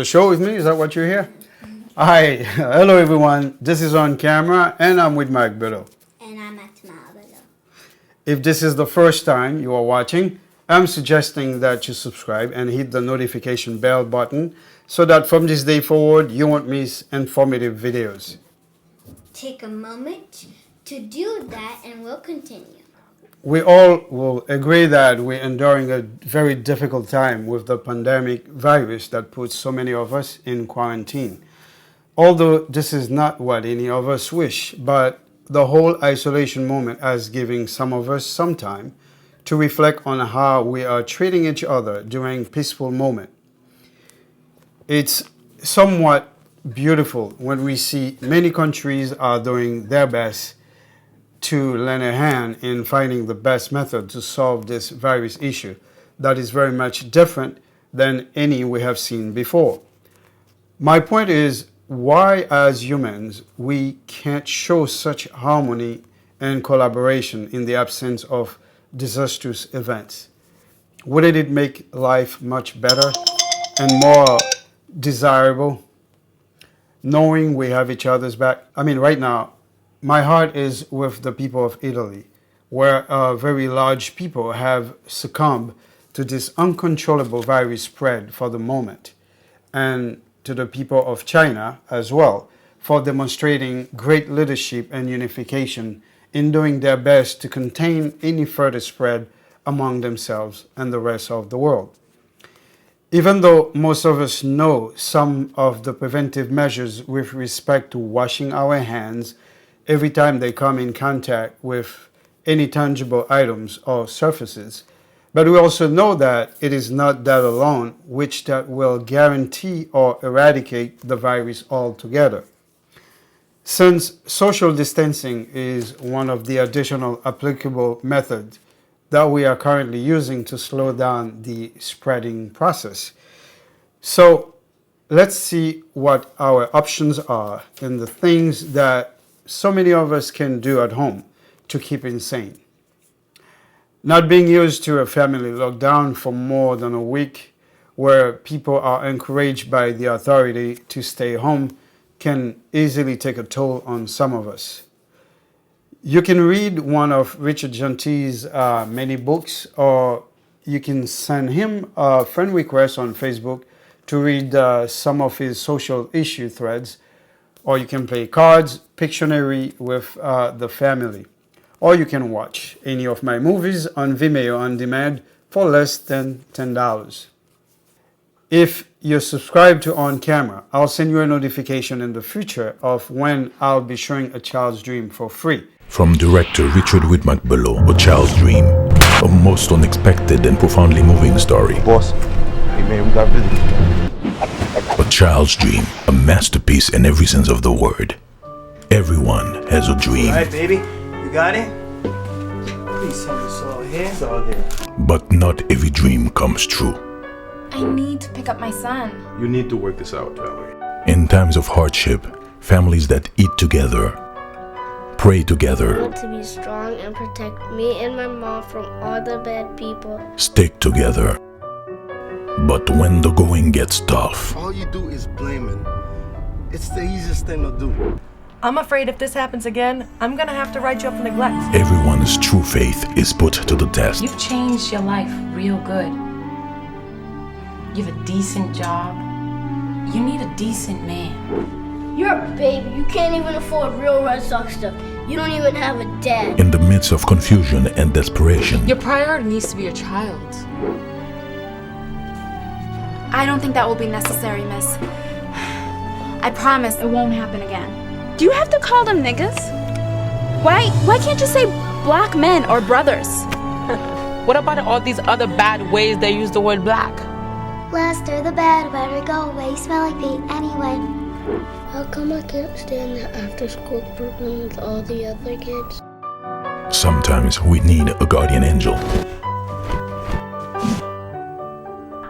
show with me? Is that what you hear? Hi, hello everyone. This is On Camera and I'm with Mike Below. And I'm at Below. If this is the first time you are watching, I'm suggesting that you subscribe and hit the notification bell button so that from this day forward you won't miss informative videos. Take a moment to do that and we'll continue. We all will agree that we're enduring a very difficult time with the pandemic virus that puts so many of us in quarantine. Although this is not what any of us wish, but the whole isolation moment has given some of us some time to reflect on how we are treating each other during peaceful moment. It's somewhat beautiful when we see many countries are doing their best to lend a hand in finding the best method to solve this virus issue that is very much different than any we have seen before. My point is, why as humans we can't show such harmony and collaboration in the absence of disastrous events? Wouldn't it make life much better and more desirable knowing we have each other's back? I mean, right now, my heart is with the people of Italy, where very large people have succumbed to this uncontrollable virus spread for the moment, and to the people of China as well, for demonstrating great leadership and unification in doing their best to contain any further spread among themselves and the rest of the world. Even though most of us know some of the preventive measures with respect to washing our hands every time they come in contact with any tangible items or surfaces, but we also know that it is not that alone which that will guarantee or eradicate the virus altogether. Since social distancing is one of the additional applicable methods that we are currently using to slow down the spreading process. So let's see what our options are and the things that so many of us can do at home to keep sane. Not being used to a family lockdown for more than a week, where people are encouraged by the authority to stay home, can easily take a toll on some of us. You can read one of Richard Gentie's many books, or you can send him a friend request on Facebook to read some of his social issue threads, or you can play cards, Pictionary with the family. Or you can watch any of my movies on Vimeo on demand for less than $10. If you're subscribed to On Camera, I'll send you a notification in the future of when I'll be showing A Child's Dream for free. From director Richard Widmark Below, A Child's Dream, a most unexpected and profoundly moving story. Boss, hey man, we got visitors. A Child's Dream, a masterpiece in every sense of the word. Everyone has a dream. All right, baby, you got it? Please have this all here. It's all there. But not every dream comes true. I need to pick up my son. You need to work this out, Valerie. In times of hardship, families that eat together, pray I together, want to be strong and protect me and my mom from all the bad people. stick together. But when the going gets tough, All you do is blame him. It's the easiest thing to do. I'm afraid if this happens again, I'm gonna have to write you up for neglect. everyone's true faith is put to the test. You've changed your life real good. You have a decent job. You need a decent man. You're a baby. You can't even afford real Red Sox stuff. You don't even have a dad. In the midst of confusion and desperation, Your priority needs to be your child. I don't think that will be necessary, miss. I promise it won't happen again. Do you have to call them niggas? Why can't you say black men or brothers? What about all these other bad ways they use the word black? Lester the bad better go away. Smell like paint anyway. How come I can't stand the after-school program with all the other kids? sometimes we need a guardian angel.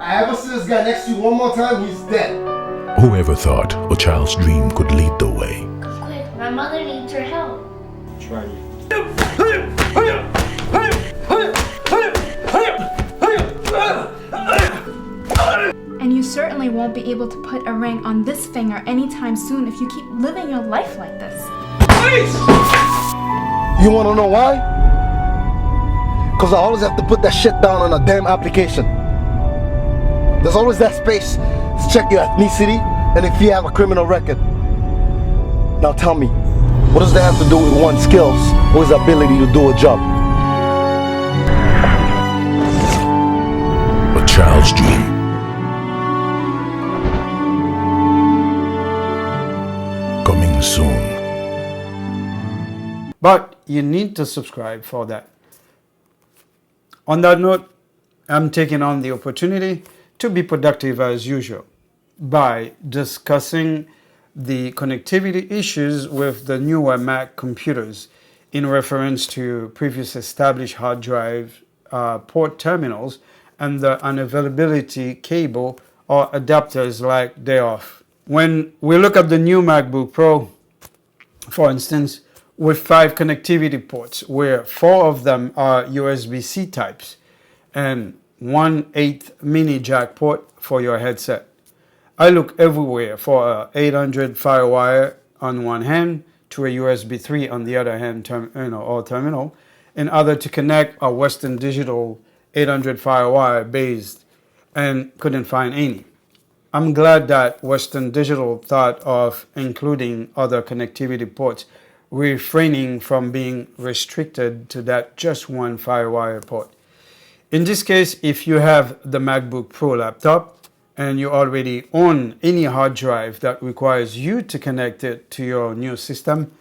I ever see this guy next to you one more time, he's dead. Whoever thought a child's dream could lead the way? Quick, my mother needs your help. Try it. And you certainly won't be able to put a ring on this finger anytime soon if you keep living your life like this. You wanna know why? Cause I always have to put that shit down on a damn application. There's always that space to check your ethnicity and if you have a criminal record. Now tell me, what does that have to do with one's skills or his ability to do a job? A child's dream. Coming soon. But you need to subscribe for that. On that note, I'm taking on the opportunity to be productive as usual by discussing the connectivity issues with the newer Mac computers in reference to previous established hard drive port terminals and the unavailability cable or adapters like they off. When we look at the new MacBook Pro, for instance, with 5 connectivity ports, where 4 of them are USB-C types and 1/8 mini jack port for your headset. I look everywhere for a 800 FireWire on one hand to a USB 3 on the other hand, or terminal, in order to connect a Western Digital 800 FireWire based, and couldn't find any. I'm glad that Western Digital thought of including other connectivity ports, refraining from being restricted to that just one FireWire port. In this case, if you have the MacBook Pro laptop and you already own any hard drive that requires you to connect it to your new system,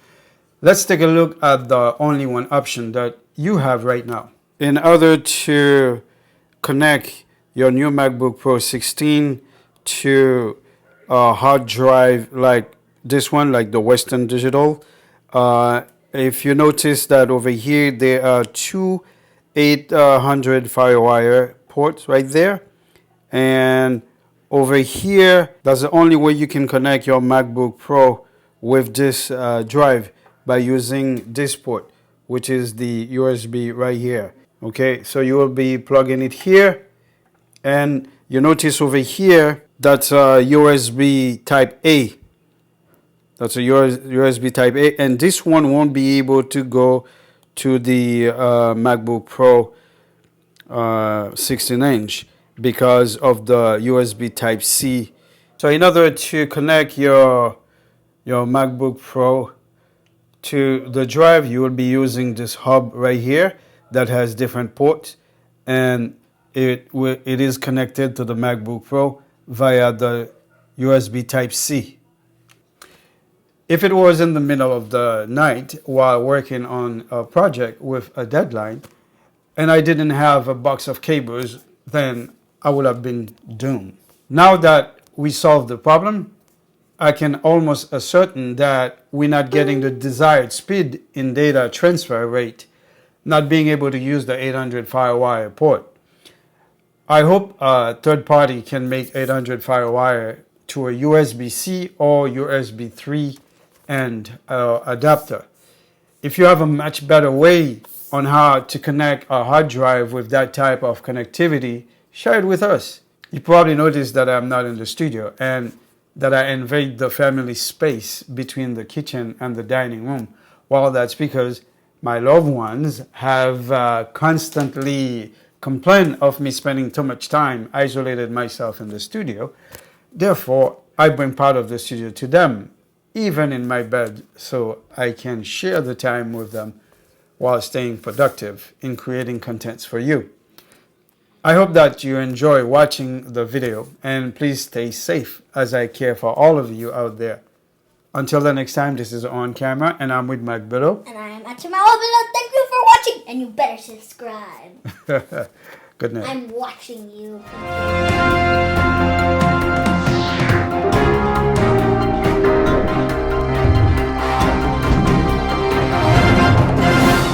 let's take a look at the only one option that you have right now. In order to connect your new MacBook Pro 16 to a hard drive like this one, like the Western Digital, if you notice that over here there are 2 800 FireWire ports right there, and over here that's the only way you can connect your MacBook Pro with this drive, by using this port, which is the USB right here. Okay, so you will be plugging it here, and you notice over here that's a USB type A. That's a USB type A, and this one won't be able to go to the MacBook Pro 16-inch because of the USB type C. So in order to connect your MacBook Pro to the drive, you will be using this hub right here that has different ports, and it is connected to the MacBook Pro via the USB type C. If it was in the middle of the night while working on a project with a deadline and I didn't have a box of cables, then I would have been doomed. Now that we solved the problem, I can almost ascertain that we're not getting the desired speed in data transfer rate, not being able to use the 800 FireWire port. I hope a third party can make 800 FireWire to a USB-C or USB 3 and adapter. If you have a much better way on how to connect a hard drive with that type of connectivity, share it with us. You probably noticed that I'm not in the studio and that I invade the family space between the kitchen and the dining room. Well, that's because my loved ones have constantly complained of me spending too much time isolated myself in the studio. Therefore, I bring part of the studio to them, even in my bed, so I can share the time with them while staying productive in creating contents for you. I hope that you enjoy watching the video, and please stay safe as I care for all of you out there. Until the next time, this is On Camera, and I'm with Mike Below. And I am at Below. Thank you for watching, and you better subscribe. Good night. I'm watching you.